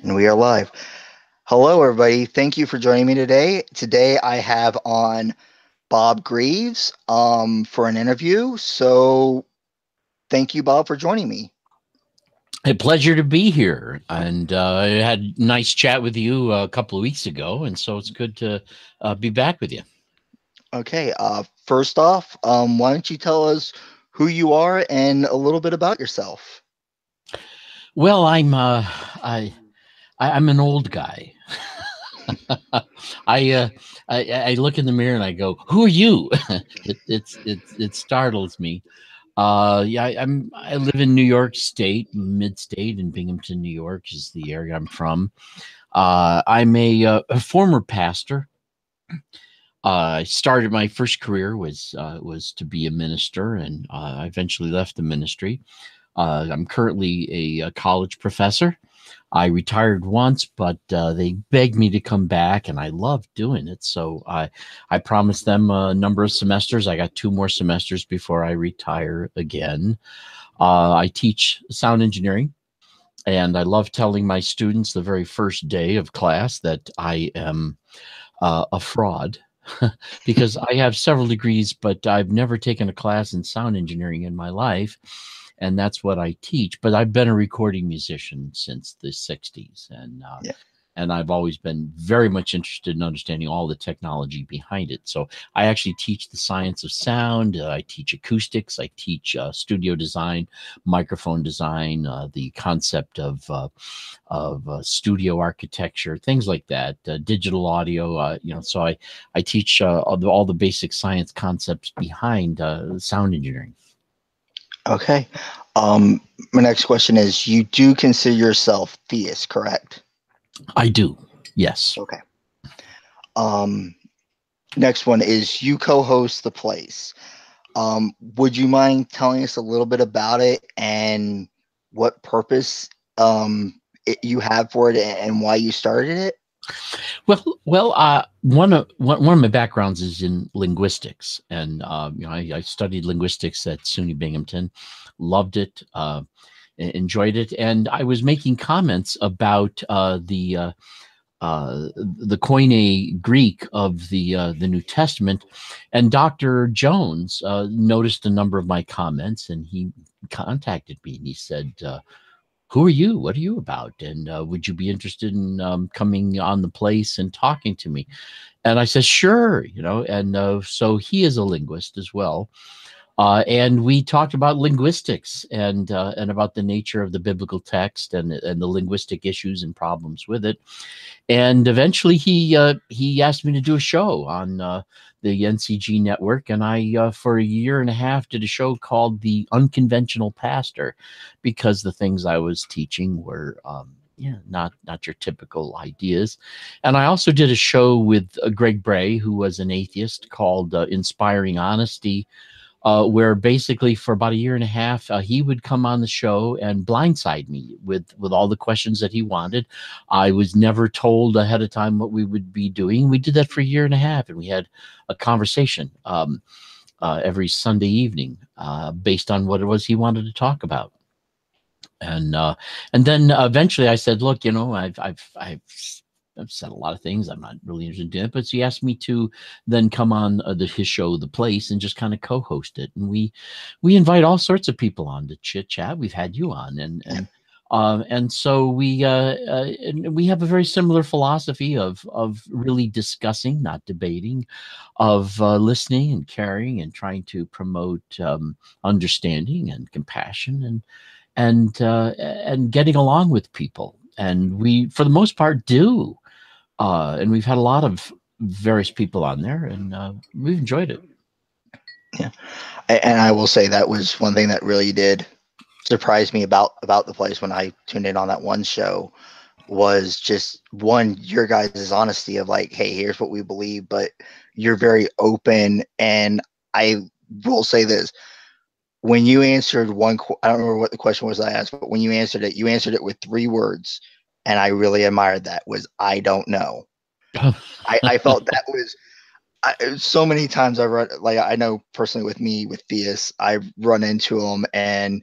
And we are live. Hello, everybody. Thank you for joining me today. Today, I have on Bob Greaves for an interview. So, thank you, Bob, for joining me. A pleasure to be here, and I had a nice chat with you a couple of weeks ago, and so it's good to be back with you. Okay. First off, why don't you tell us who you are and a little bit about yourself? Well, I'm an old guy. I, uh, I look in the mirror and I go, "Who are you?" It startles me. Yeah, I live in New York State, mid-state, in Binghamton, New York is the area I'm from. I'm a former pastor. I started my first career was to be a minister, and I eventually left the ministry. I'm currently a college professor. I retired once, but they begged me to come back, and I love doing it. So I promised them a number of semesters. I got 2 more semesters before I retire again. I teach sound engineering, and I love telling my students the very first day of class that I am a fraud because I have several degrees, but I've never taken a class in sound engineering in my life. And that's what I teach. But I've been a recording musician since the 60s. Yeah. And I've always been very much interested in understanding all the technology behind it. So I actually teach the science of sound. I teach acoustics. I teach studio design, microphone design, the concept of studio architecture, things like that, digital audio. So I teach all the basic science concepts behind sound engineering. Okay. Um, my next question is: you do consider yourself theist, correct? I do, yes. Okay. Um, next one is you co-host the place. Would you mind telling us a little bit about it and what purpose you have for it and why you started it? One of my backgrounds is in linguistics, and I studied linguistics at SUNY Binghamton, loved it, enjoyed it, and I was making comments about the Koine Greek of the New Testament, and Dr. Jones noticed a number of my comments, and he contacted me and he said, "Who are you? What are you about? And would you be interested in coming on the place and talking to me?" And I said, "Sure," And so he is a linguist as well, and we talked about linguistics and about the nature of the biblical text and the linguistic issues and problems with it. And eventually, he asked me to do a show on the NCG network, and I for a year and a half did a show called "The Unconventional Pastor," because the things I was teaching were. Not your typical ideas. And I also did a show with Greg Bray, who was an atheist, called Inspiring Honesty, where basically for about a year and a half, he would come on the show and blindside me with all the questions that he wanted. I was never told ahead of time what we would be doing. We did that for a year and a half, and we had a conversation every Sunday evening based on what it was he wanted to talk about. And then eventually I said, look, I've said a lot of things. I'm not really interested in doing it. But so he asked me to then come on his show, The Place, and just kind of co-host it. And we invite all sorts of people on to chit chat. We've had you on, and so and we have a very similar philosophy of really discussing, not debating, of listening and caring and trying to promote understanding and compassion and getting along with people. And we, for the most part, do. And we've had a lot of various people on there, and we've enjoyed it. Yeah, and I will say that was one thing that really did surprise me about the place when I tuned in on that one show was just one your guys' honesty of like, hey, here's what we believe, but you're very open. And I will say this: when you answered I don't remember what the question was I asked, but when you answered it with 3 words, and I really admired that. Was I don't know. I felt that was so many times I run, like, I know personally with me with theists, I run into them and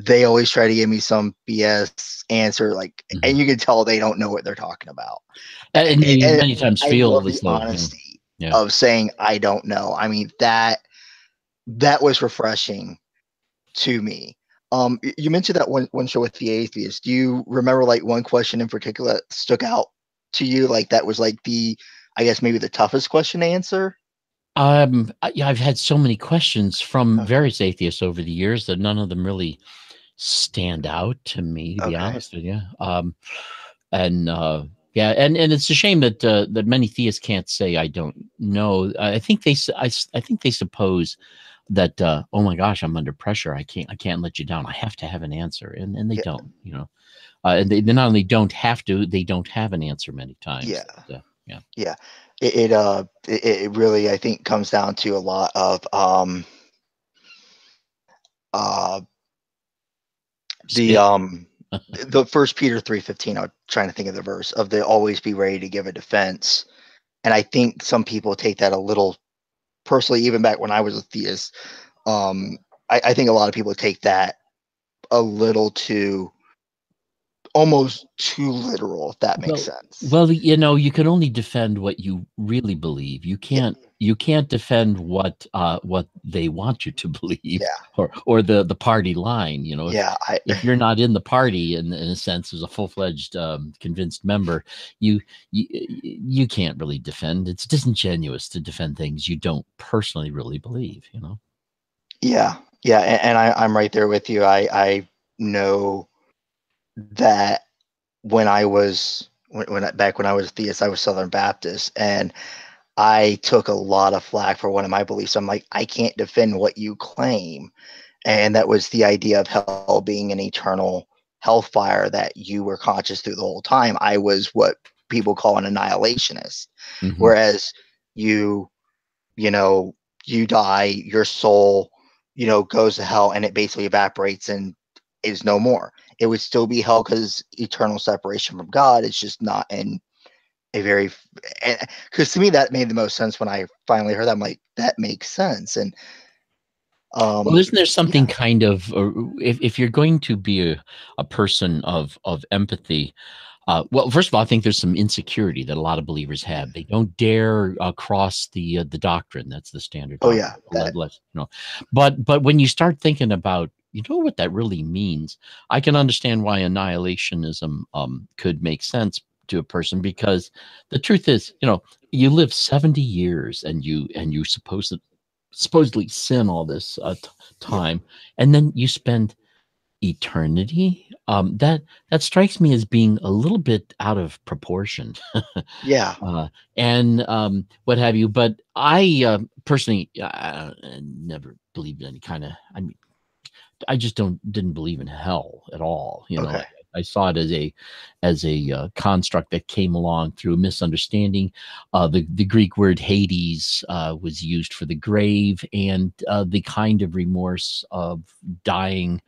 they always try to give me some BS answer, like, and Mhm. you can tell they don't know what they're talking about. And you And many times I love feel the as though, honesty yeah. of saying I don't know. I mean, that was refreshing to me. You mentioned that one show with the atheist. Do you remember like one question in particular that stuck out to you? Like that was like I guess maybe the toughest question to answer. Yeah, I've had so many questions from Okay. various atheists over the years that none of them really stand out to me, to be Okay. honest with you. And yeah, and it's a shame that that many theists can't say I don't know. I think I think they suppose that oh my gosh, I'm under pressure. I can't let you down. I have to have an answer, and they Yeah. don't. You know, and they not only don't have to, they don't have an answer many times. Yeah. Yeah. Yeah. It really, I think, comes down to a lot of uh the Spit. the First Peter 3:15. I'm trying to think of the verse of the always be ready to give a defense. And I think some people take that a little personally, even back when I was a theist. Um, I think a lot of people take that a little too, almost too literal, if that makes Well, sense. well, you know, you can only defend what you really believe. Yeah, You can't defend what they want you to believe, yeah, or the party line. You know, yeah. if you're not in the party in a sense as a full-fledged convinced member, you, you can't really defend. It's disingenuous to defend things you don't personally really believe. You know. Yeah, yeah, and I'm right there with you. I know that back when I was a theist, I was Southern Baptist, and I took a lot of flack for one of my beliefs. I'm like, I can't defend what you claim, and that was the idea of hell being an eternal hellfire that you were conscious through the whole time. I was what people call an annihilationist, Hmm. whereas you you know, you die, your soul, goes to hell and it basically evaporates and is no more. It would still be hell because eternal separation from God. It's just not in a very, because to me that made the most sense when I finally heard that. I'm like, that makes sense. And Well, isn't there yeah, something kind of, if you're going to be a person of empathy, well, first of all, I think there's some insecurity that a lot of believers have. They don't dare cross the doctrine. That's the standard oh doctrine. yeah, that You know, but when you start thinking about, you know, what that really means, I can understand why annihilationism could make sense to a person, because the truth is, you know, you live 70 years and you supposedly sin all this yeah, time, and then you spend eternity. That strikes me as being a little bit out of proportion. yeah, uh, and what have you. But I personally never believed in any kind of. I mean, I just didn't believe in hell at all. You know, okay, I saw it as a construct that came along through a misunderstanding. The Greek word Hades was used for the grave, and the kind of remorse of dying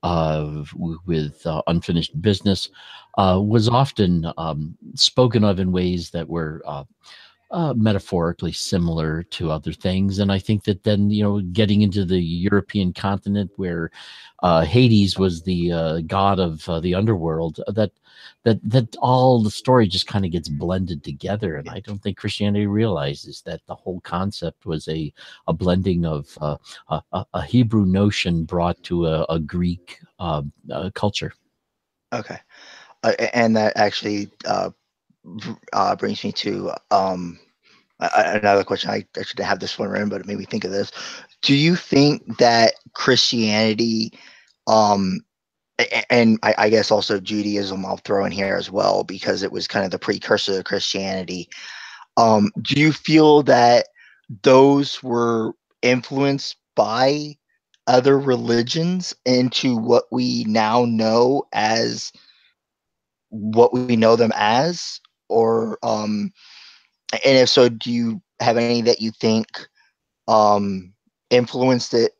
with unfinished business was often spoken of in ways that were metaphorically similar to other things. And I think that then, you know, getting into the European continent where Hades was the god of the underworld, that all the story just kind of gets blended together. And yeah, I don't think Christianity realizes that the whole concept was a blending of a Hebrew notion brought to a Greek culture. okay. And that actually brings me to another question. I should have this one written, but it made me think of this. Do you think that Christianity, um, and I guess also Judaism, I'll throw in here as well because it was kind of the precursor to Christianity. Do you feel that those were influenced by other religions into what we now know as what we know them as, or and if so, do you have any that you think um, influenced it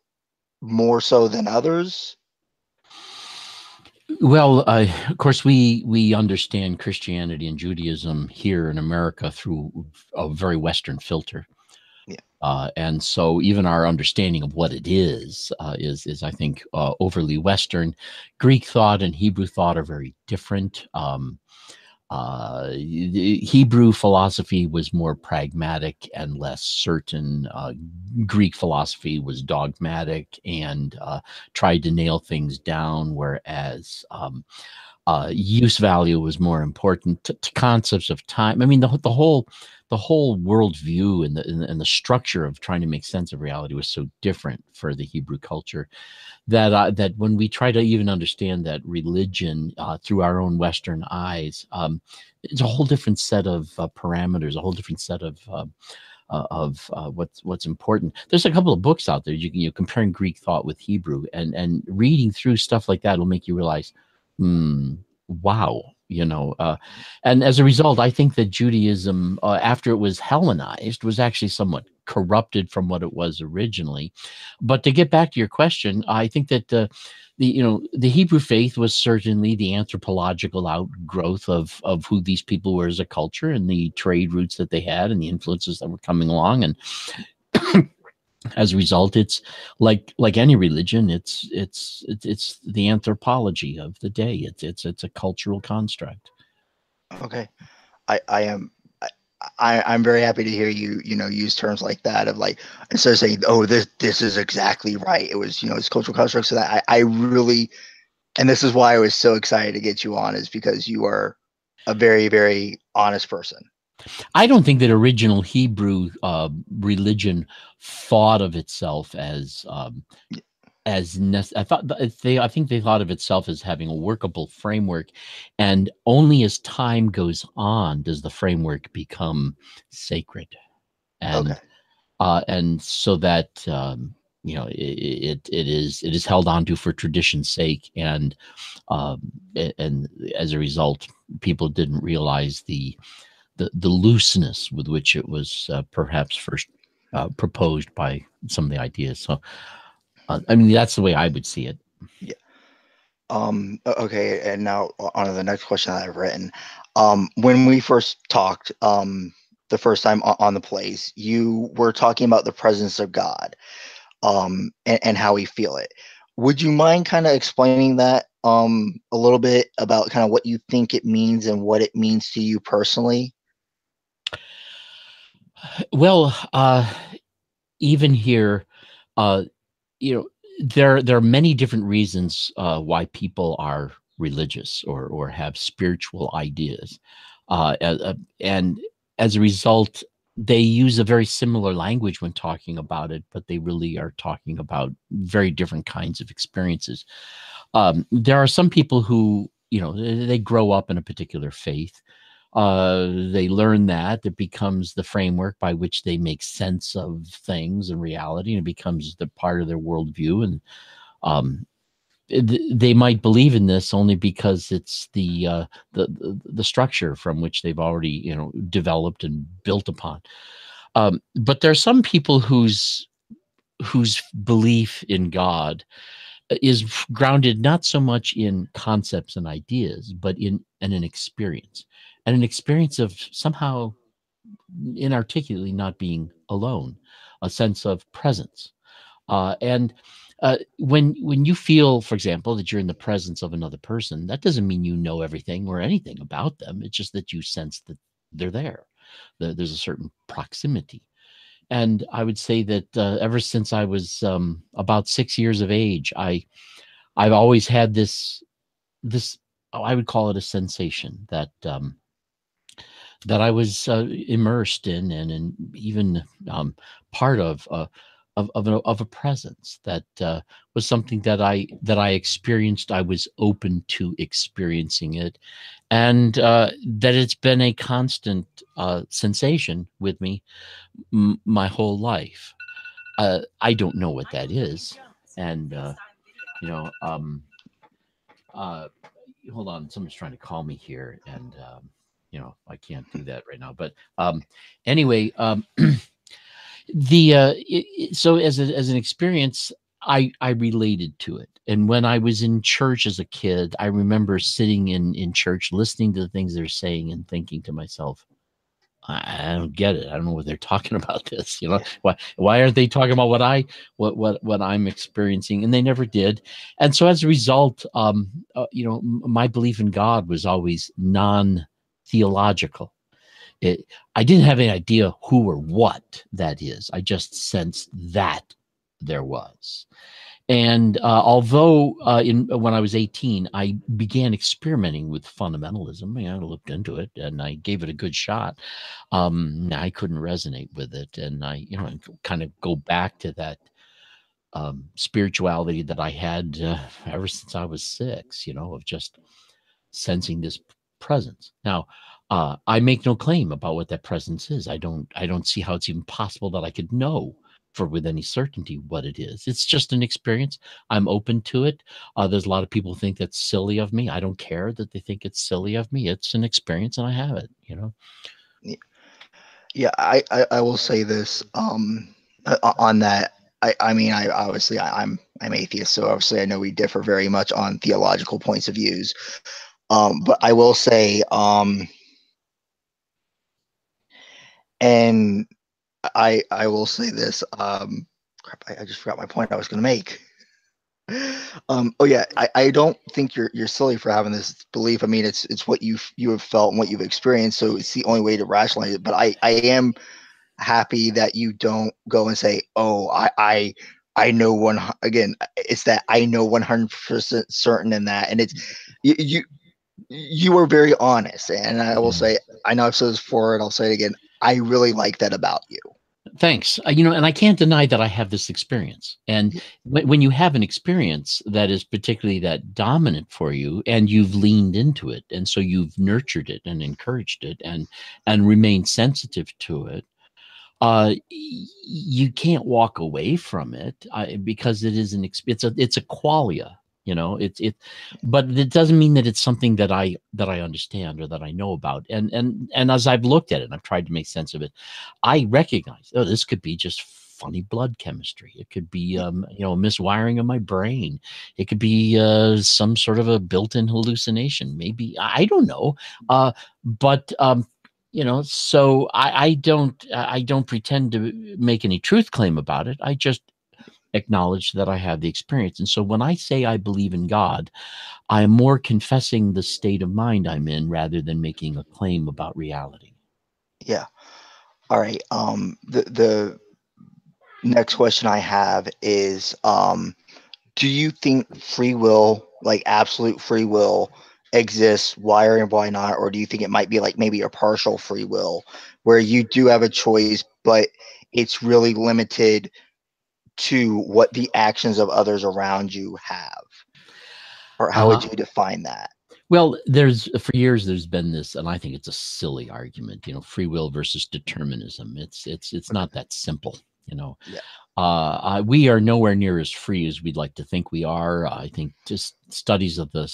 more so than others? Well, of course, we understand Christianity and Judaism here in America through a very Western filter. Yeah. And so even our understanding of what it is I think overly Western. Greek thought and Hebrew thought are very different. The Hebrew philosophy was more pragmatic and less certain. Greek philosophy was dogmatic and tried to nail things down, whereas use value was more important to concepts of time. I mean, the whole worldview and the structure of trying to make sense of reality was so different for the Hebrew culture that that when we try to even understand that religion through our own Western eyes, it's a whole different set of parameters, a whole different set of what's important. There's a couple of books out there comparing Greek thought with Hebrew, and reading through stuff like that will make you realize, wow, and as a result, I think that Judaism, after it was Hellenized, was actually somewhat corrupted from what it was originally. But to get back to your question, I think that the Hebrew faith was certainly the anthropological outgrowth of who these people were as a culture and the trade routes that they had and the influences that were coming along. And as a result, it's like any religion, it's the anthropology of the day. It's a cultural construct. Okay. I am I'm very happy to hear you use terms like that of like, instead of saying, oh, this is exactly right, it was it's cultural constructs. So that I really, and this is why I was so excited to get you on, is because you are a very, very honest person. I don't think that original Hebrew religion thought of itself I think they thought of itself as having a workable framework, and only as time goes on does the framework become sacred, Okay. and so that it is held onto for tradition's sake, um, and as a result, people didn't realize the looseness with which it was perhaps first proposed by some of the ideas. So, I mean, that's the way I would see it. Yeah. Okay, and now on to the next question that I've written. When we first talked, the first time on the place, you were talking about the presence of God, and how we feel it. Would you mind kind of explaining that a little bit, about kind of what you think it means and what it means to you personally? Well, even here, uh, you know, there are many different reasons why people are religious or have spiritual ideas, and as a result, they use a very similar language when talking about it, but they really are talking about very different kinds of experiences. There are some people who they grow up in a particular faith. They learn that it becomes the framework by which they make sense of things and reality, and it becomes the part of their worldview. And um, they might believe in this only because it's the structure from which they've already developed and built upon. But there are some people whose belief in God is grounded not so much in concepts and ideas, but in an experience, and an experience of somehow inarticulately not being alone, a sense of presence. And when you feel, for example, that you're in the presence of another person, that doesn't mean you know everything or anything about them. It's just that you sense that they're there. There's a certain proximity. And I would say that ever since I was about 6 years of age, I've always had this I would call it a sensation that I was immersed in, and even part of a presence that was something that I experienced. I was open to experiencing it, and that it's been a constant sensation with me my whole life. I don't know what that is, and you know. Uh, Hold on, someone's trying to call me here, and I can't do that right now. But anyway, so as an experience, I related to it. And when I was in church as a kid, I remember sitting in church listening to the things they're saying and thinking to myself, I don't get it. I don't know what they're talking about this. Why aren't they talking about what I'm experiencing? And they never did. And so as a result, my belief in God was always non-theological. I didn't have any idea who or what that is. I just sensed that there was. And although when I was 18, I began experimenting with fundamentalism. I looked into it and I gave it a good shot. I couldn't resonate with it, and I kind of go back to that spirituality that I had ever since I was 6. Of just sensing this presence. Now, I make no claim about what that presence is. I don't see how it's even possible that I could know with any certainty what it is. It's just an experience. I'm open to it. There's a lot of people who think that's silly of me. I don't care that they think it's silly of me. It's an experience, and I have it. Yeah, I will say this on that. I mean, I obviously I'm atheist, so obviously I know we differ very much on theological points of views. But I will say, and I will say this. Crap, I just forgot my point I was going to make. Oh yeah, I don't think you're silly for having this belief. I mean, it's what you have felt and what you've experienced, so it's the only way to rationalize it. But I am happy that you don't go and say, "Oh, I know one." Again, it's that I know 100% certain in that, and it's you were very honest, and I will say, I know I've said this before, and I'll say it again. I really like that about you. Thanks. And I can't deny that I have this experience. And when you have an experience that is particularly that dominant for you, and you've leaned into it, and so you've nurtured it and encouraged it, and remained sensitive to it, you can't walk away from it because it is it's a qualia. But it doesn't mean that it's something that I understand or that I know about. And as I've looked at it and I've tried to make sense of it, I recognize, oh, this could be just funny blood chemistry. It could be miswiring of my brain. It could be some sort of a built-in hallucination. Maybe, I don't know. But so I don't pretend to make any truth claim about it. I just acknowledge that I have the experience. And so when I say I believe in God, I am more confessing the state of mind I'm in rather than making a claim about reality. Yeah. All right. The next question I have is, do you think free will, like absolute free will, exists? Why or why not? Or do you think it might be like maybe a partial free will where you do have a choice, but it's really limited to what the actions of others around you have? Or how would Uh, you define that? well, for years there's been this, and I think it's a silly argument. Free will versus determinism. It's not that simple. You know, Yeah. we are nowhere near as free as we'd like to think we are. I think just studies of the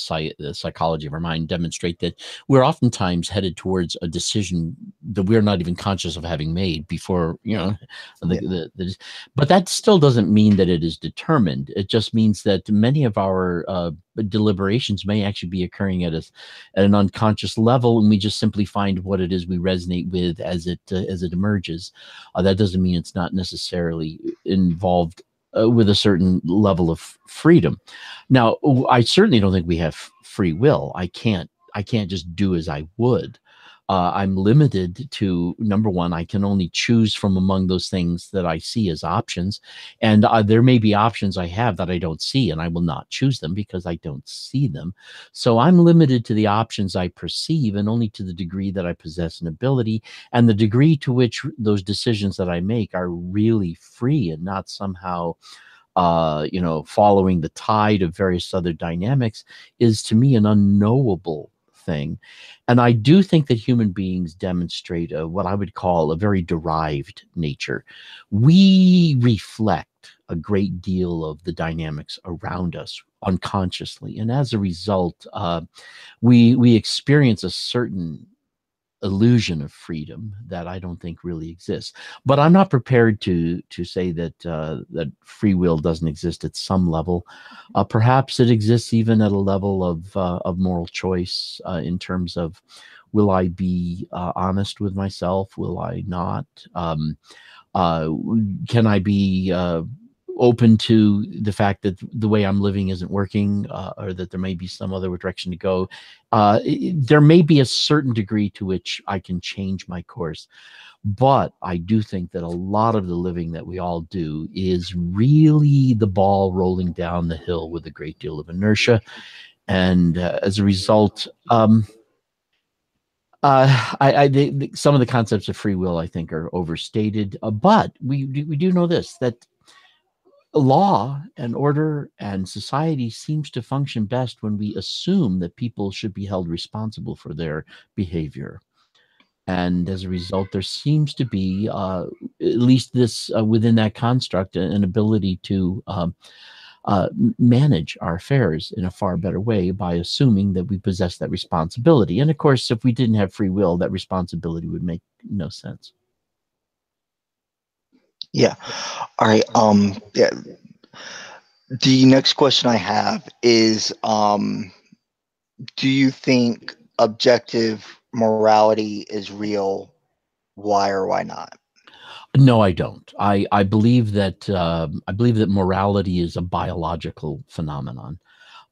psychology of our mind demonstrate that we're oftentimes headed towards a decision that we're not even conscious of having made before, but that still doesn't mean that it is determined. It just means that many of our deliberations may actually be occurring at an unconscious level, and we just simply find what it is we resonate with as it emerges. That doesn't mean it's not necessarily involved with a certain level of freedom. Now, I certainly don't think we have free will. I can't just do as I would. I'm limited to, number one, I can only choose from among those things that I see as options. And there may be options I have that I don't see, and I will not choose them because I don't see them. So I'm limited to the options I perceive, and only to the degree that I possess an ability, and the degree to which those decisions that I make are really free and not somehow following the tide of various other dynamics, is to me an unknowable thing. And I do think that human beings demonstrate what I would call a very derived nature. We reflect a great deal of the dynamics around us unconsciously, and as a result, we experience a certain illusion of freedom that I don't think really exists. But I'm not prepared to say that that free will doesn't exist at some level. Perhaps it exists even at a level of moral choice in terms of, will I be honest with myself? Will I not? Um, uh, can I be open to the fact that the way I'm living isn't working, or that there may be some other direction to go? There may be a certain degree to which I can change my course, but I do think that a lot of the living that we all do is really the ball rolling down the hill with a great deal of inertia. And as a result, some of the concepts of free will, I think, are overstated. But we do know this, that law and order and society seems to function best when we assume that people should be held responsible for their behavior. And as a result, there seems to be, at least this within that construct, an ability to manage our affairs in a far better way by assuming that we possess that responsibility. And of course, if we didn't have free will, that responsibility would make no sense. Yeah. All right. Yeah. The next question I have is, do you think objective morality is real? Why or why not? No, I don't. I believe that morality is a biological phenomenon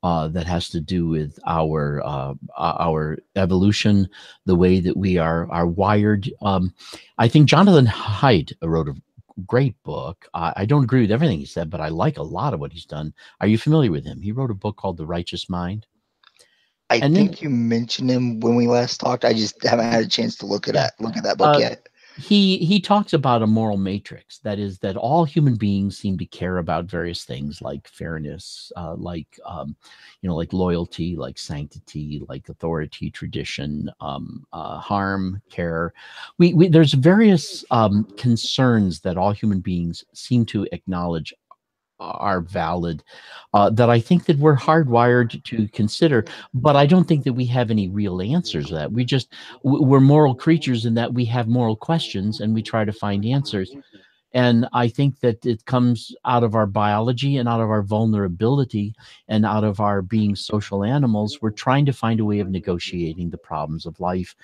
that has to do with our evolution, the way that we are wired. I think Jonathan Haidt wrote a great book. I don't agree with everything he said, but I like a lot of what he's done. Are you familiar with him? He wrote a book called The Righteous Mind. I And then, think you mentioned him when we last talked. I just haven't had a chance to yeah, look at that book uh, yet. he talks about a moral matrix, that is, that all human beings seem to care about various things like fairness, like loyalty, like sanctity, like authority, tradition, harm, care. We there's various concerns that all human beings seem to acknowledge are valid, that I think that we're hardwired to consider, but I don't think that we have any real answers to that. We're moral creatures in that we have moral questions and we try to find answers. And I think that it comes out of our biology and out of our vulnerability and out of our being social animals. We're trying to find a way of negotiating the problems of life.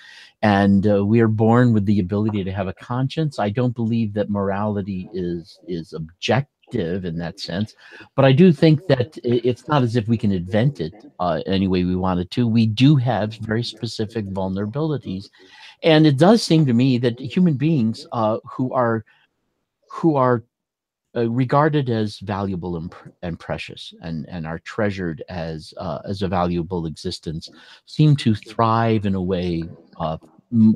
And we are born with the ability to have a conscience. I don't believe that morality is objective in that sense, but I do think that it's not as if we can invent it any way we wanted to. We do have very specific vulnerabilities. And it does seem to me that human beings who are regarded as valuable and precious, and are treasured as a valuable existence, seem to thrive in a way,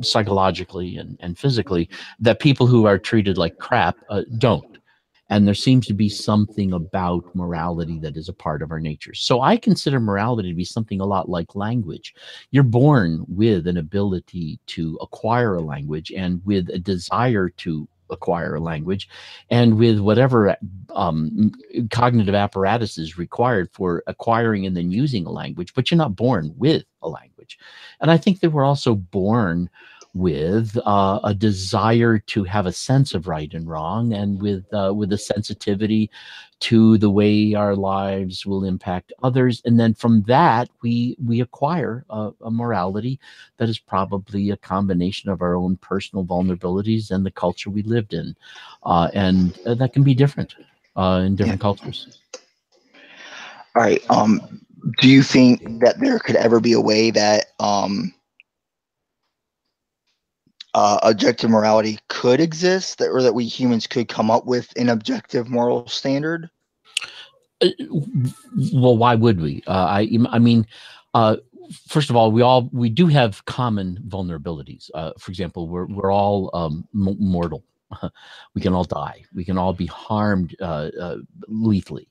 psychologically and physically, that people who are treated like crap don't. And there seems to be something about morality that is a part of our nature. So I consider morality to be something a lot like language. You're born with an ability to acquire a language and with a desire to acquire a language, and with whatever um, cognitive apparatus is required for acquiring and then using a language, but you're not born with a language. And I think that we're also born with a desire to have a sense of right and wrong, and with a sensitivity to the way our lives will impact others. And then from that, we acquire a morality that is probably a combination of our own personal vulnerabilities and the culture we lived in, and that can be different in Yeah. different cultures. All right. Do you think that there could ever be a way that objective morality could exist, or that we humans could come up with an objective moral standard? Uh, well, why would we? I mean, uh, first of all, we do have common vulnerabilities. For example, we're all mortal. We can all die. We can all be harmed lethally.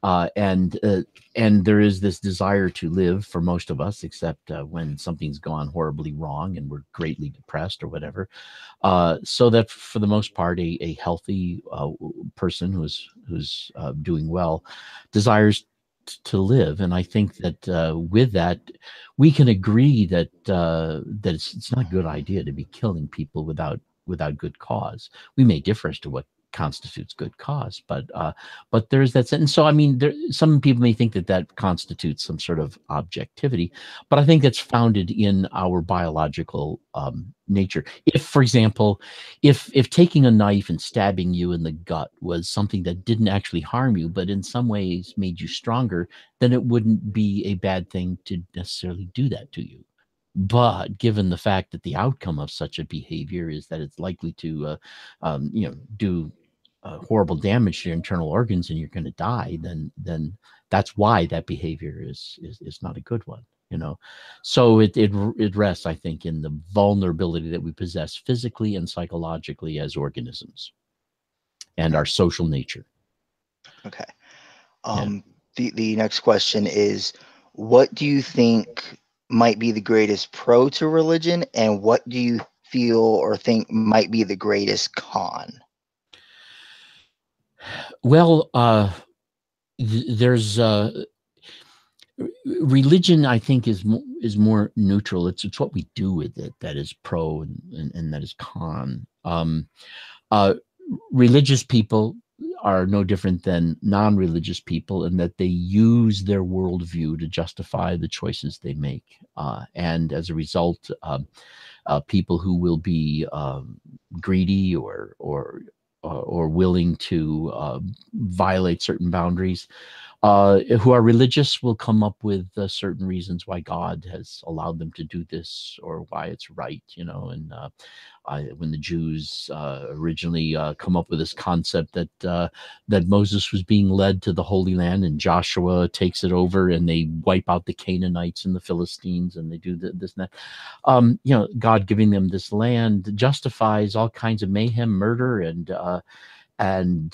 Uh, and uh, and there is this desire to live for most of us, except when something's gone horribly wrong and we're greatly depressed or whatever. So that for the most part, a healthy person who's doing well desires to live. And I think that with that, we can agree that that it's not a good idea to be killing people without good cause. We may differ as to what constitutes good cause, but there's that sentence. So I mean, some people may think that that constitutes some sort of objectivity, but I think that's founded in our biological nature. If, for example, if taking a knife and stabbing you in the gut was something that didn't actually harm you, but in some ways made you stronger, then it wouldn't be a bad thing to necessarily do that to you. But given the fact that the outcome of such a behavior is that it's likely to, do horrible damage to your internal organs and you're going to die, then that's why that behavior is not a good one. So it rests, I think, in the vulnerability that we possess physically and psychologically as organisms, and our social nature. Okay. Yeah. The next question is, what do you think might be the greatest pro to religion, and what do you feel or think might be the greatest con? Well, there's religion. I think is more neutral. It's what we do with it that is pro and that is con. Uh, Religious people are no different than non-religious people in that they use their worldview to justify the choices they make, and as a result, people who will be greedy or willing to violate certain boundaries, who are religious, will come up with certain reasons why God has allowed them to do this or why it's right, and when the Jews originally come up with this concept that Moses was being led to the Holy Land and Joshua takes it over and they wipe out the Canaanites and the Philistines and they do this and that. God giving them this land justifies all kinds of mayhem, murder, and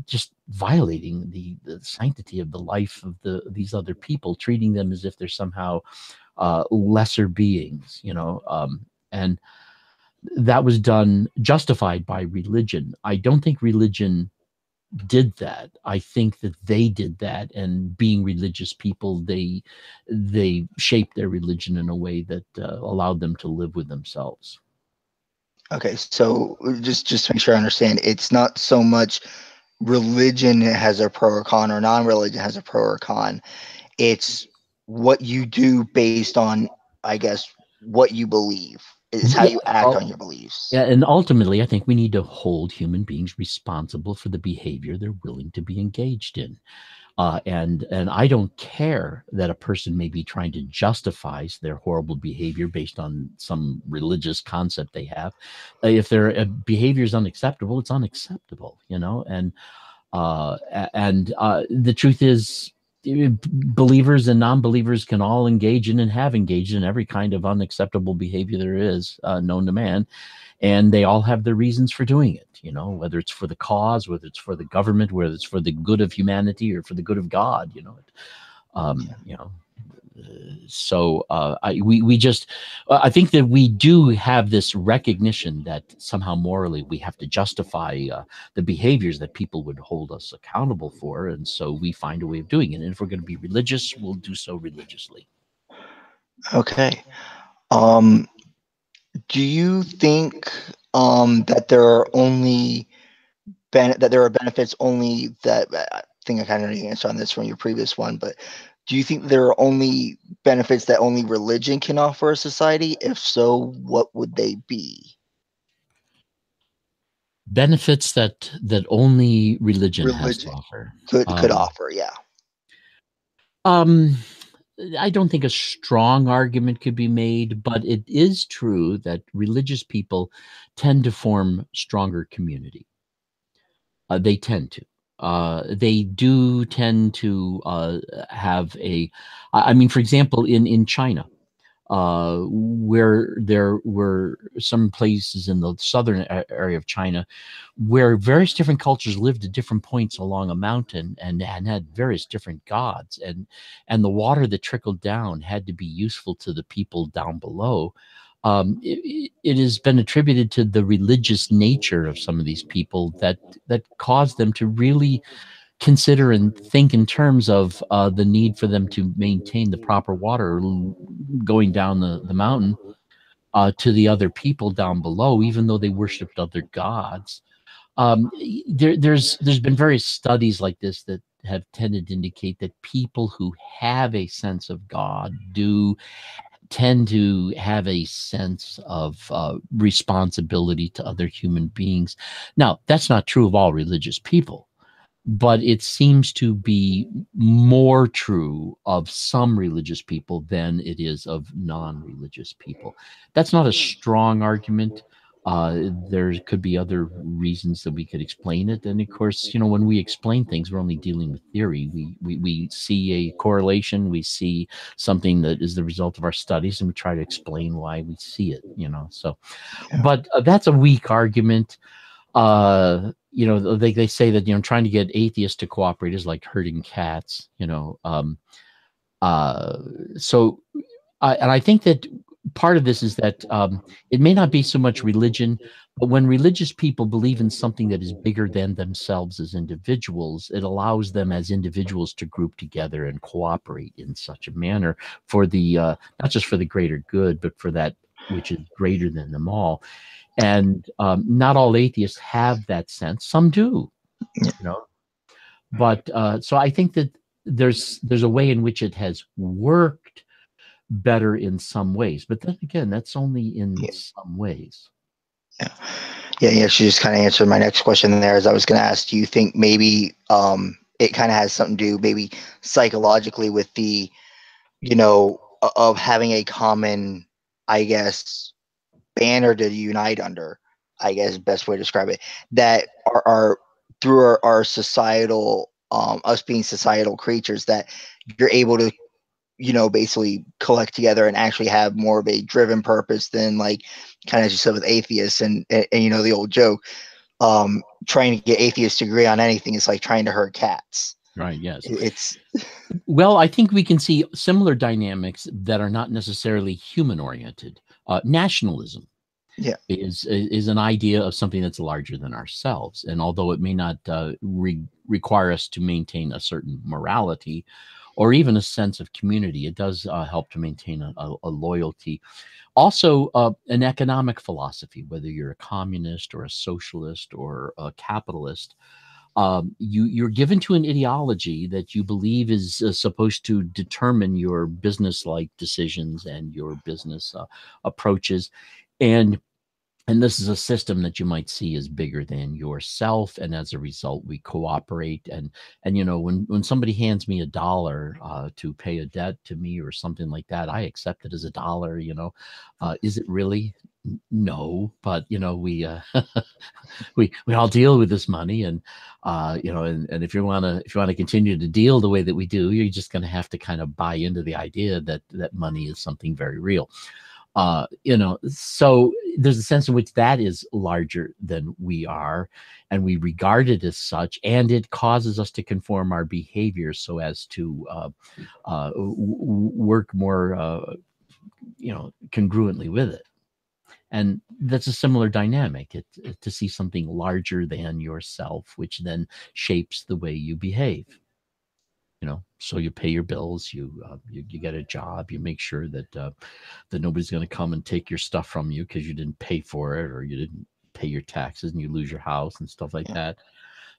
just violating the sanctity of the life of these other people, treating them as if they're somehow lesser beings, and that was done justified by religion. I don't think religion did that. I think that they did that, and being religious people, they shaped their religion in a way that allowed them to live with themselves. Okay, so just to make sure I understand, it's not so much religion has a pro or con or non-religion has a pro or con. It's what you do based on, I guess, what you believe. It's how Yeah, you act on your beliefs. yeah, and ultimately, I think we need to hold human beings responsible for the behavior they're willing to be engaged in. And I don't care that a person may be trying to justify their horrible behavior based on some religious concept they have. If their behavior is unacceptable, it's unacceptable, and the truth is, believers and non-believers can all engage in and have engaged in every kind of unacceptable behavior there is known to man, and they all have their reasons for doing it, whether it's for the cause, whether it's for the government, whether it's for the good of humanity or for the good of God. um, you know so we just I think that we do have this recognition that somehow morally we have to justify the behaviors that people would hold us accountable for, and so we find a way of doing it, and if we're going to be religious, we'll do so religiously. Okay. Um, do you think that there are only that there are benefits only that I think I kind of know the answer on this from your previous one, but do you think there are only benefits that only religion can offer a society? If so, what would they be? Benefits that only religion has to Religion offer. could offer, yeah. Um, I don't think a strong argument could be made, but it is true that religious people tend to form stronger community. They tend to. They do tend to have a. I mean, for example, in China, where there were some places in the southern area of China where various different cultures lived at different points along a mountain and had various different gods, and the water that trickled down had to be useful to the people down below. It has been attributed to the religious nature of some of these people that caused them to really consider and think in terms of the need for them to maintain the proper water going down the mountain to the other people down below, even though they worshipped other gods. There's been various studies like this that have tended to indicate that people who have a sense of God do tend to have a sense of responsibility to other human beings. Now, that's not true of all religious people, but it seems to be more true of some religious people than it is of non-religious people. That's not a strong argument. There could be other reasons that we could explain it. And of course, when we explain things, we're only dealing with theory. We see a correlation, we see something that is the result of our studies, and we try to explain why we see it. So, but that's a weak argument. They say that trying to get atheists to cooperate is like herding cats. So and I think that part of this is that it may not be so much religion, but when religious people believe in something that is bigger than themselves as individuals, it allows them as individuals to group together and cooperate in such a manner for the not just for the greater good, but for that which is greater than them all. And not all atheists have that sense. Some do, But so I think that there's a way in which it has worked better in some ways, but then again, that's only in some ways. Yeah. She just kind of answered my next question there. As I was going to ask, do you think maybe it kind of has something to do, maybe psychologically, with the of having a common, I guess, banner to unite under, I guess best way to describe it, that are through our societal, us being societal creatures, that you're able to basically collect together and actually have more of a driven purpose than, like, kind of as you said with atheists, and the old joke, trying to get atheists to agree on anything is like trying to herd cats. Right. Yes. It's Well, I think we can see similar dynamics that are not necessarily human oriented. Nationalism is an idea of something that's larger than ourselves, and although it may not require us to maintain a certain morality or even a sense of community, it does help to maintain a loyalty. Also, an economic philosophy, whether you're a communist or a socialist or a capitalist, you're given to an ideology that you believe is supposed to determine your business-like decisions and your business approaches, and this is a system that you might see as bigger than yourself, and as a result, we cooperate. And when somebody hands me $1 to pay a debt to me or something like that, I accept it as $1. Is it really? No, but we we all deal with this money, and and if you want to continue to deal the way that we do, you're just going to have to kind of buy into the idea that money is something very real. So there's a sense in which that is larger than we are, and we regard it as such, and it causes us to conform our behavior so as to work more, congruently with it. And that's a similar dynamic, to see something larger than yourself, which then shapes the way you behave. So you pay your bills, you get a job, you make sure that that nobody's going to come and take your stuff from you because you didn't pay for it, or you didn't pay your taxes, and you lose your house and stuff like that.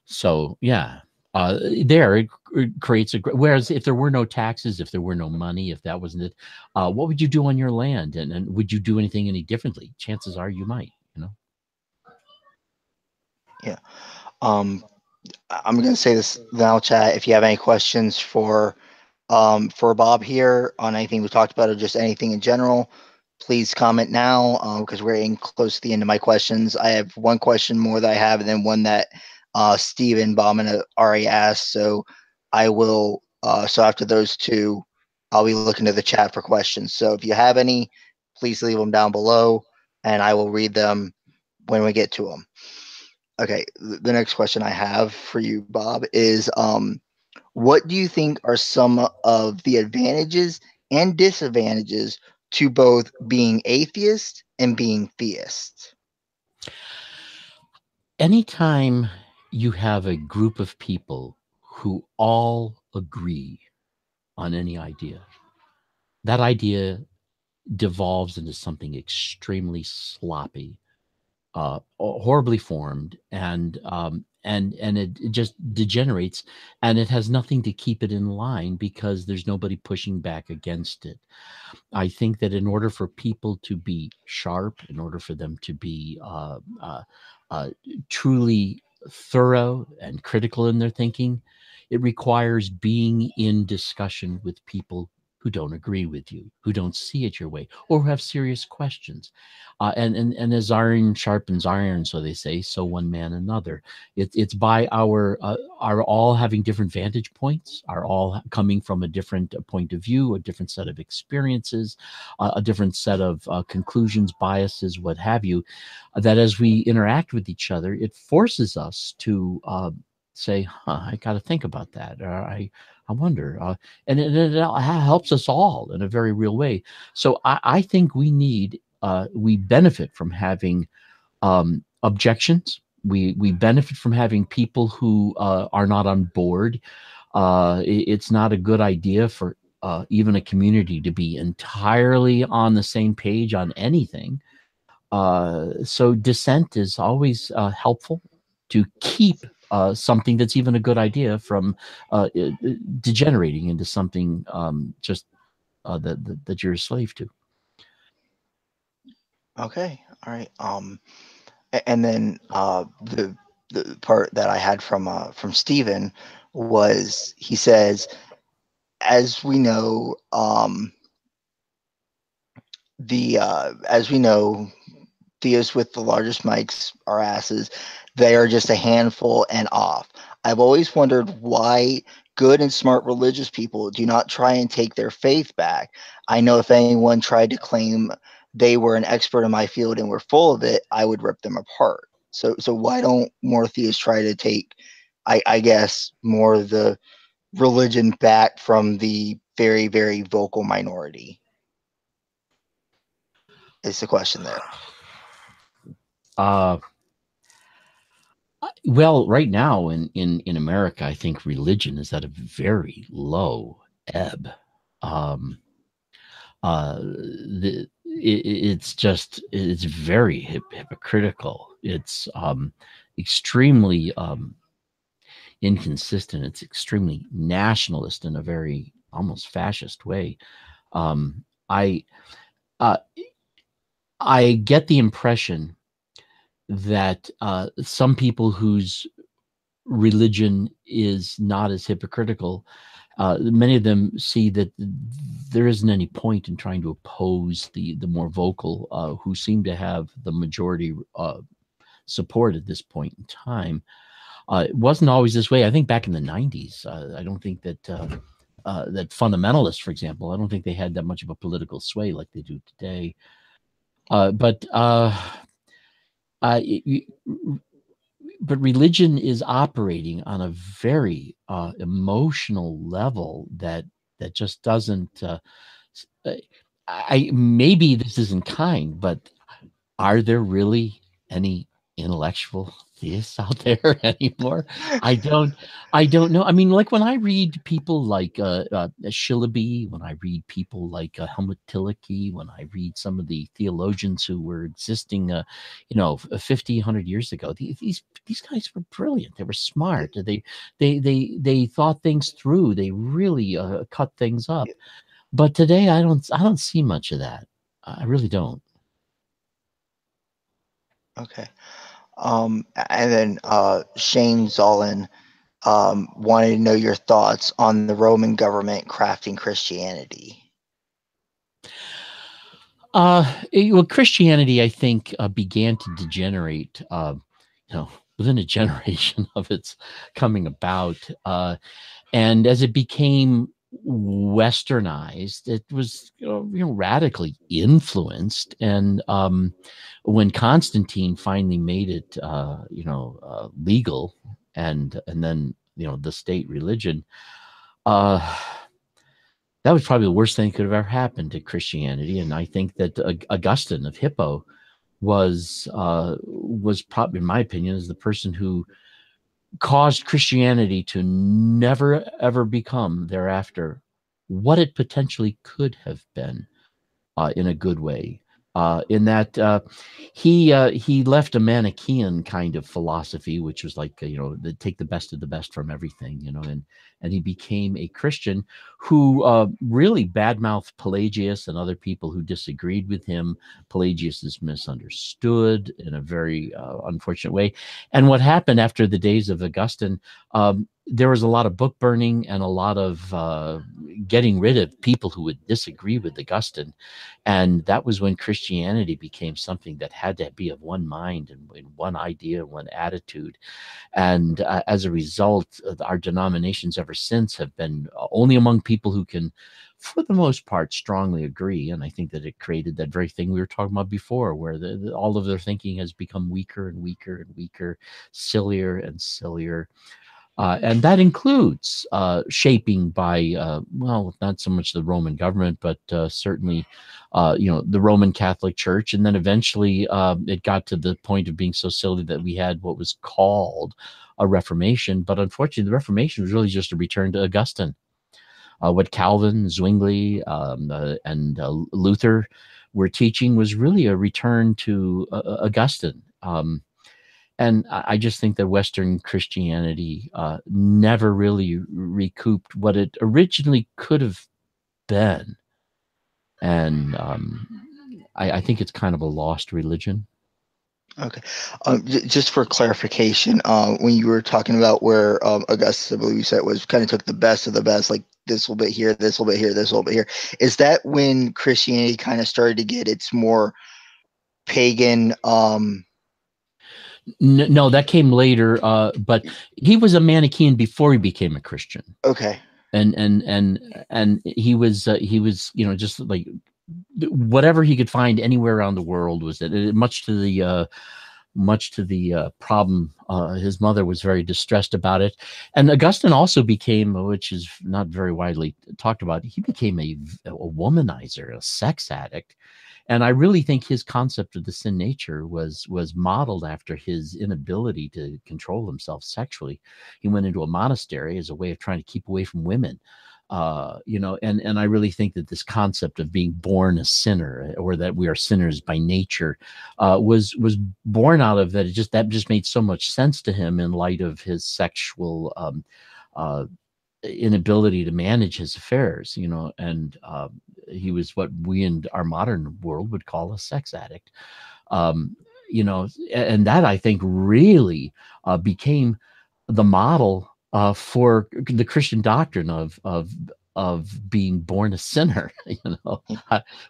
So it creates whereas if there were no taxes, if there were no money, if that wasn't it, what would you do on your land, and would you do anything any differently? Chances are you might. Yeah. I'm going to say this now, chat. If you have any questions for Bob here on anything we talked about, or just anything in general, please comment now, because we're getting close to the end of my questions. I have one question more that I have, and then one that Steven Bauman already asked. So I will. So after those two, I'll be looking to the chat for questions. So if you have any, please leave them down below, and I will read them when we get to them. Okay, the next question I have for you, Bob, is what do you think are some of the advantages and disadvantages to both being atheist and being theist? Anytime you have a group of people who all agree on any idea, that idea devolves into something extremely sloppy, horribly formed, and it just degenerates, and it has nothing to keep it in line because there's nobody pushing back against it. I think that in order for people to be sharp, in order for them to be uh, truly thorough and critical in their thinking, it requires being in discussion with people who don't agree with you, who don't see it your way, or who have serious questions. And as iron sharpens iron, so they say, so one man another. It's by our all having different vantage points, are all coming from a different point of view, a different set of experiences, a different set of conclusions, biases, what have you, that as we interact with each other, it forces us to say, huh, I got to think about that. Or I wonder. And it helps us all in a very real way. So I think we benefit from having objections. We benefit from having people who are not on board. It's not a good idea for even a community to be entirely on the same page on anything. So dissent is always helpful to keep something that's even a good idea from degenerating into something just that you're a slave to. Okay, all right. And then the part that I had from Stephen was he says, as we know, as we know, theists with the largest mics are asses. They are just a handful and off. I've always wondered why good and smart religious people do not try and take their faith back. I know if anyone tried to claim they were an expert in my field and were full of it, I would rip them apart. So why don't more theists try to take, I guess, more of the religion back from the very, very vocal minority? Is the question there. Uh, well, right now in America, I think religion is at a very low ebb. Um, it's very hypocritical. It's extremely inconsistent. It's extremely nationalist in a very almost fascist way. Um, I uh, I get the impression that some people whose religion is not as hypocritical, many of them see that there isn't any point in trying to oppose the more vocal, who seem to have the majority support at this point in time. It wasn't always this way. I think back in the 90s, I don't think that fundamentalists, for example, I don't think they had that much of a political sway like they do today. But uh, but religion is operating on a very emotional level that just doesn't. I maybe this isn't kind, but are there really any intellectual theists out there anymore? I don't I don't know. I mean, like when I read people like Shillaby, when I read people like Helmut Tillich, when I read some of the theologians who were existing 50, 100 years ago, these guys were brilliant. They were smart. They thought things through. They really cut things up. But today I don't see much of that. I really don't. Okay. And then Shane Zollin wanted to know your thoughts on the Roman government crafting Christianity. Well, Christianity, I think, began to degenerate, within a generation of its coming about. And as it became westernized, it was radically influenced. And when Constantine finally made it, legal, and then the state religion, uh, that was probably the worst thing that could have ever happened to Christianity. And I think that Augustine of Hippo was probably, in my opinion, is the person who caused Christianity to never ever become thereafter what it potentially could have been, in a good way. In that he left a Manichaean kind of philosophy, which was like, take the best of the best from everything, and he became a Christian who really badmouthed Pelagius and other people who disagreed with him. Pelagius is misunderstood in a very unfortunate way. And what happened after the days of Augustine? There was a lot of book burning and a lot of getting rid of people who would disagree with Augustine. And that was when Christianity became something that had to be of one mind and one idea, one attitude. And as a result, our denominations ever since have been only among people who can, for the most part, strongly agree. And I think that it created that very thing we were talking about before, where all of their thinking has become weaker and weaker and weaker, sillier and sillier. And that includes shaping by, well, not so much the Roman government, but certainly, the Roman Catholic Church. And then eventually it got to the point of being so silly that we had what was called a Reformation. But unfortunately, the Reformation was really just a return to Augustine. What Calvin, Zwingli, and Luther were teaching was really a return to Augustine. And I just think that Western Christianity never really recouped what it originally could have been. And I think it's kind of a lost religion. Okay. Just for clarification, when you were talking about where Augustus, I believe you said, was kind of took the best of the best, like this little bit here, this little bit here, this little bit here. Is that when Christianity kind of started to get its more pagan? No, that came later. But he was a Manichaean before he became a Christian. Okay. And he was just like whatever he could find anywhere around the world was it, much to the problem. His mother was very distressed about it. And Augustine also became, which is not very widely talked about, he became a womanizer, a sex addict. And I really think his concept of the sin nature was modeled after his inability to control himself sexually. He went into a monastery as a way of trying to keep away from women. And I really think that this concept of being born a sinner, or that we are sinners by nature, was born out of that. That just made so much sense to him in light of his sexual inability to manage his affairs, and he was what we in our modern world would call a sex addict. And that, I think, really became the model for the Christian doctrine of being born a sinner,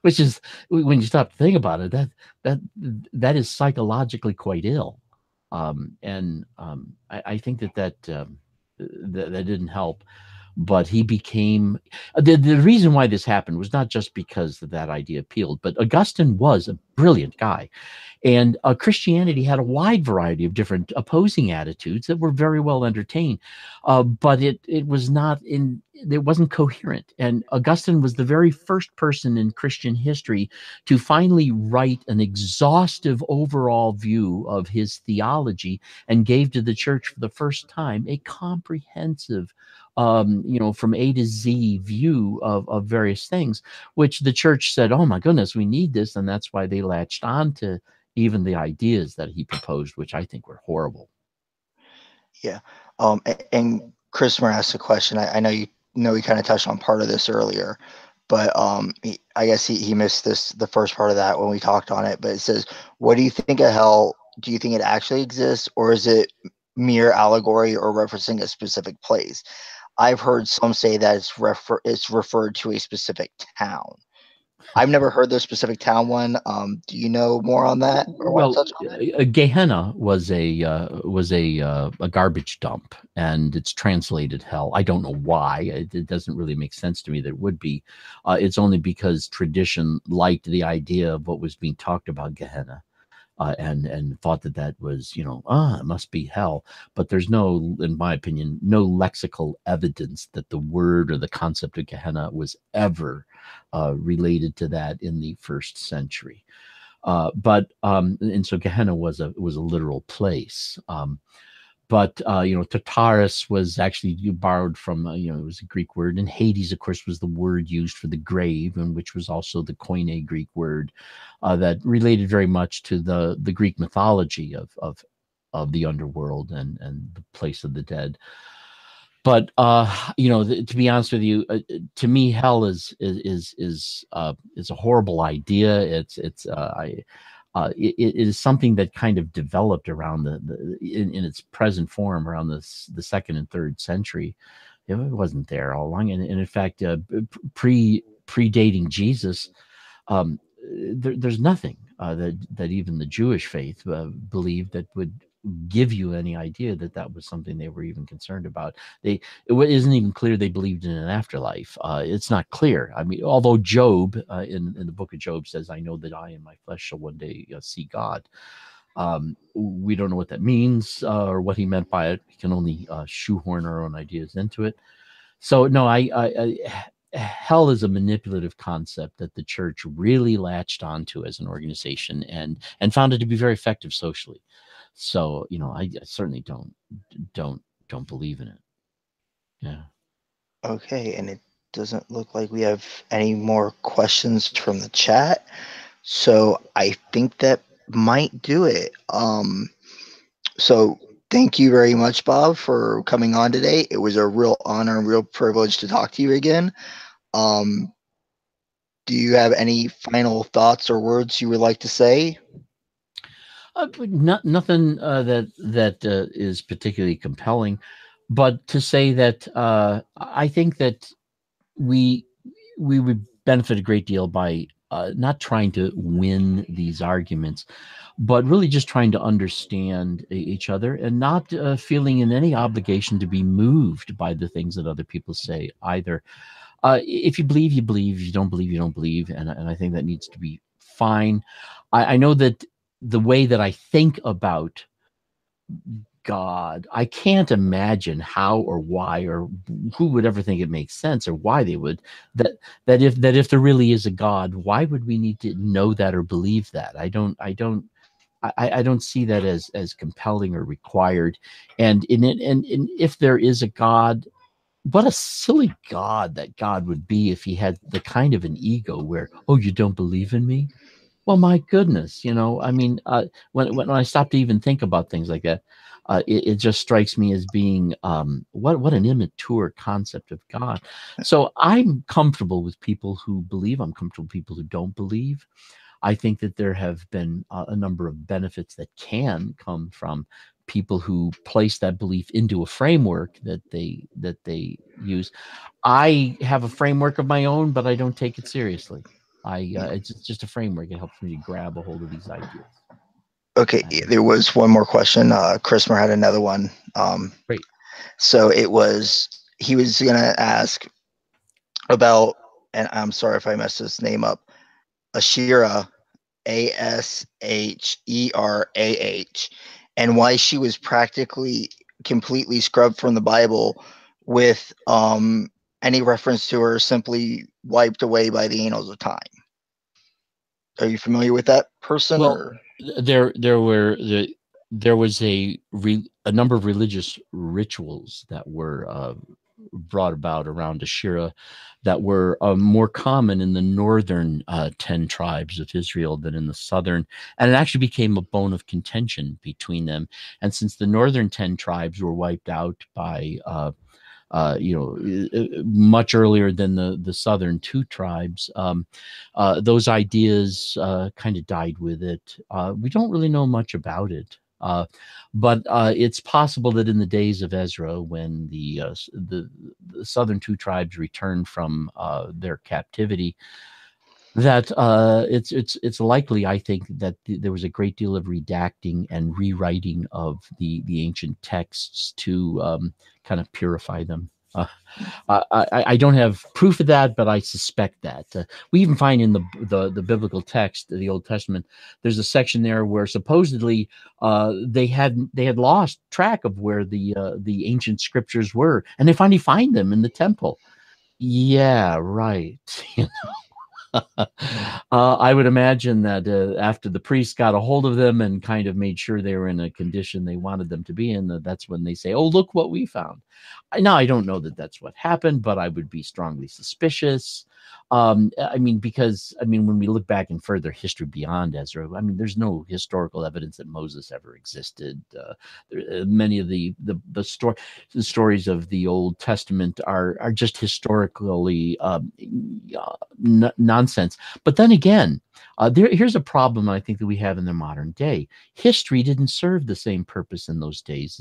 which is, when you stop to think about it, that is psychologically quite ill. I think that didn't help. But he became the reason why this happened was not just because that idea appealed, but Augustine was a brilliant guy. And Christianity had a wide variety of different opposing attitudes that were very well entertained, but it wasn't coherent. And Augustine was the very first person in Christian history to finally write an exhaustive overall view of his theology, and gave to the church for the first time a comprehensive, from A to Z view of various things, which the church said, oh my goodness, we need this. And that's why they latched on to even the ideas that he proposed, which I think were horrible. Yeah. And Christopher asked a question. I know we kind of touched on part of this earlier, but I guess he missed the first part of that when we talked on it. But it says, what do you think of hell? Do you think it actually exists, or is it mere allegory or referencing a specific place? I've heard some say that it's referred to a specific town. I've never heard the specific town one. Do you know more on that, or want to touch on it? Gehenna was a garbage dump, and it's translated hell. I don't know why. It doesn't really make sense to me that it would be. It's only because tradition liked the idea of what was being talked about Gehenna. And thought that was, it must be hell. But there's no, in my opinion, no lexical evidence that the word or the concept of Gehenna was ever related to that in the first century. And so Gehenna was a literal place. But Tartarus was actually borrowed from it was a Greek word, and Hades, of course, was the word used for the grave, and which was also the Koine Greek word that related very much to the Greek mythology of the underworld and the place of the dead. But to be honest with you, to me, hell is a horrible idea. It is something that kind of developed around in its present form around the second and third century. It wasn't there all along, and in fact, predating Jesus, there's nothing that even the Jewish faith believed that would give you any idea that was something they were even concerned about. It isn't even clear they believed in an afterlife. It's not clear. I mean, although Job in the book of Job says, "I know that I and my flesh shall one day see God." We don't know what that means or what he meant by it. We can only shoehorn our own ideas into it. So no, hell is a manipulative concept that the church really latched onto as an organization and found it to be very effective socially. So I certainly don't believe in it. Yeah. Okay, and it doesn't look like we have any more questions from the chat. So I think that might do it. So thank you very much, Bob, for coming on today. It was a real honor and real privilege to talk to you again. Um, do you have any final thoughts or words you would like to say? Nothing that is particularly compelling, but to say that I think that we would benefit a great deal by not trying to win these arguments, but really just trying to understand each other and not feeling in any obligation to be moved by the things that other people say either. If you believe, you believe. If you don't believe, you don't believe. And I think that needs to be fine. I know that the way that I think about God, I can't imagine how or why or who would ever think it makes sense or why they would that if there really is a God, why would we need to know that or believe that? I don't see that as compelling or required. And if there is a God, what a silly God that God would be if he had the kind of an ego where, oh, you don't believe in me? Well, my goodness, I mean, when I stop to even think about things like that, it just strikes me as being what an immature concept of God. So I'm comfortable with people who believe. I'm comfortable with people who don't believe. I think that there have been a number of benefits that can come from people who place that belief into a framework that they use. I have a framework of my own, but I don't take it seriously. It's just a framework. It helps me to grab a hold of these ideas. Okay, there was one more question. Christopher had another one. Great. So he was gonna ask about, and I'm sorry if I messed his name up, Ashera, Asherah, and why she was practically completely scrubbed from the Bible, with any reference to her simply wiped away by the annals of time. Are you familiar with that person? Well, Or there was a number of religious rituals that were brought about around Ashira that were more common in the northern 10 tribes of Israel than in the southern. And it actually became a bone of contention between them. And since the northern 10 tribes were wiped out by much earlier than the southern two tribes. Those ideas kind of died with it. We don't really know much about it. But it's possible that in the days of Ezra, when the southern two tribes returned from their captivity, that it's likely, I think, that there was a great deal of redacting and rewriting of the ancient texts to kind of purify them. I don't have proof of that, but I suspect that. We even find in the biblical text, the Old Testament, there's a section there where supposedly they had lost track of where the ancient scriptures were, and they finally find them in the temple. Yeah, right. I would imagine that after the priest got a hold of them and kind of made sure they were in a condition they wanted them to be in, that's when they say, "Oh, look what we found." Now, I don't know that that's what happened, but I would be strongly suspicious. I mean, because I mean, when we look back in further history beyond Ezra, I mean, there's no historical evidence that Moses ever existed. Many of the stories of the Old Testament are just historically nonsense. But then again, here's a problem I think that we have in the modern day. History didn't serve the same purpose in those days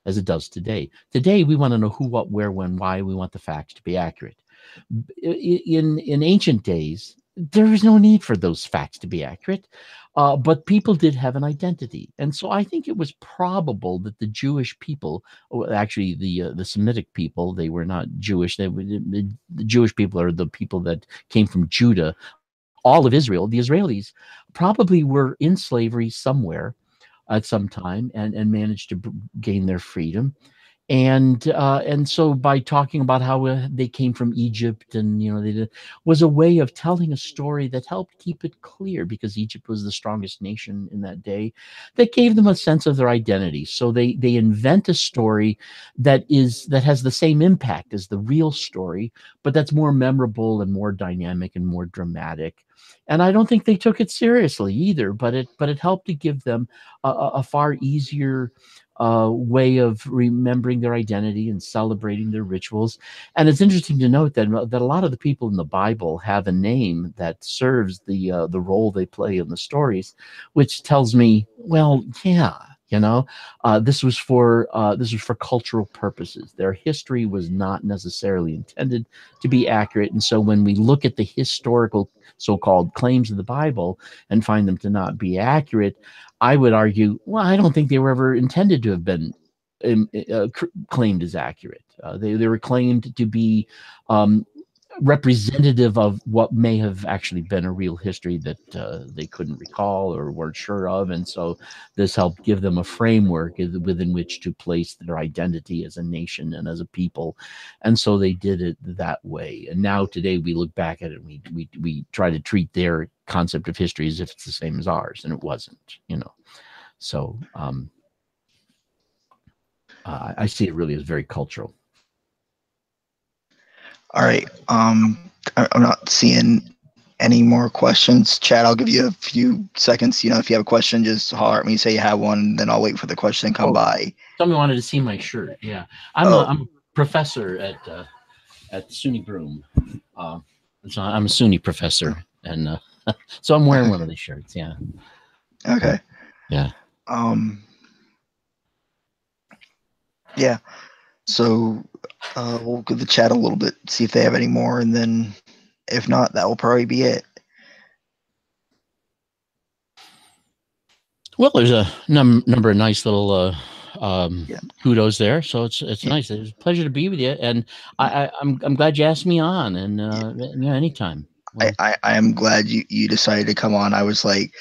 as it does today. Today, we want to know who, what, where, when, why. We want the facts to be accurate. In ancient days, there was no need for those facts to be accurate, but people did have an identity, and so I think it was probable that the Jewish people, actually the Semitic people, they were not Jewish. The Jewish people are the people that came from Judah, all of Israel. The Israelis probably were in slavery somewhere at some time and managed to gain their freedom, and so by talking about how they came from Egypt, and was a way of telling a story that helped keep it clear, because Egypt was the strongest nation in that day, that gave them a sense of their identity. So they invent a story that has the same impact as the real story, but that's more memorable and more dynamic and more dramatic. And I don't think they took it seriously either, but it helped to give them a far easier way of remembering their identity and celebrating their rituals. And it's interesting to note that a lot of the people in the Bible have a name that serves the role they play in the stories, which tells me, well, yeah. This was for cultural purposes. Their history was not necessarily intended to be accurate, and so when we look at the historical so-called claims of the Bible and find them to not be accurate, I would argue, well, I don't think they were ever intended to have been claimed as accurate. They were claimed to be um, representative of what may have actually been a real history that they couldn't recall or weren't sure of. And so this helped give them a framework within which to place their identity as a nation and as a people. And so they did it that way. And now today we look back at it and we try to treat their concept of history as if it's the same as ours, and it wasn't. So I see it really as very cultural. All right. I'm not seeing any more questions. Chad, I'll give you a few seconds. If you have a question, just holler at me, say you have one, then I'll wait for the question to come by. Somebody wanted to see my shirt. Yeah, I'm a professor at SUNY Broome. So I'm a SUNY professor, and so I'm wearing one of these shirts. Yeah. Okay. Yeah. Yeah. So we'll give the chat a little bit, see if they have any more, and then if not, that will probably be it. Well, there's a number of nice little kudos there, so it's nice. It's a pleasure to be with you, and I'm glad you asked me on, and anytime. I am glad you decided to come on. I was like,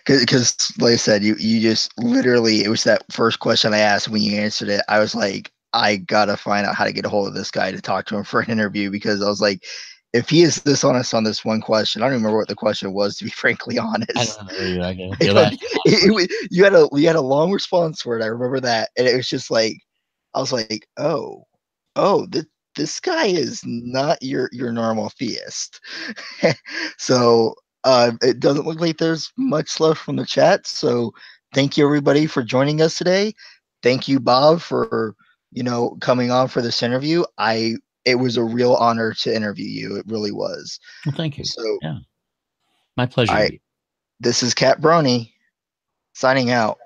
because like I said, you just literally, it was that first question I asked. When you answered it, I was like, I gotta find out how to get a hold of this guy to talk to him for an interview, because I was like, if he is this honest on this one question, I don't remember what the question was, to be frankly honest. You had a long response for it. I remember that, and it was just like, I was like, oh, this guy is not your normal theist. So it doesn't look like there's much left from the chat. So thank you everybody for joining us today. Thank you, Bob, for coming on for this interview. It was a real honor to interview you. It really was. Well, thank you. So yeah, my pleasure. All right, this is Cat Brony signing out.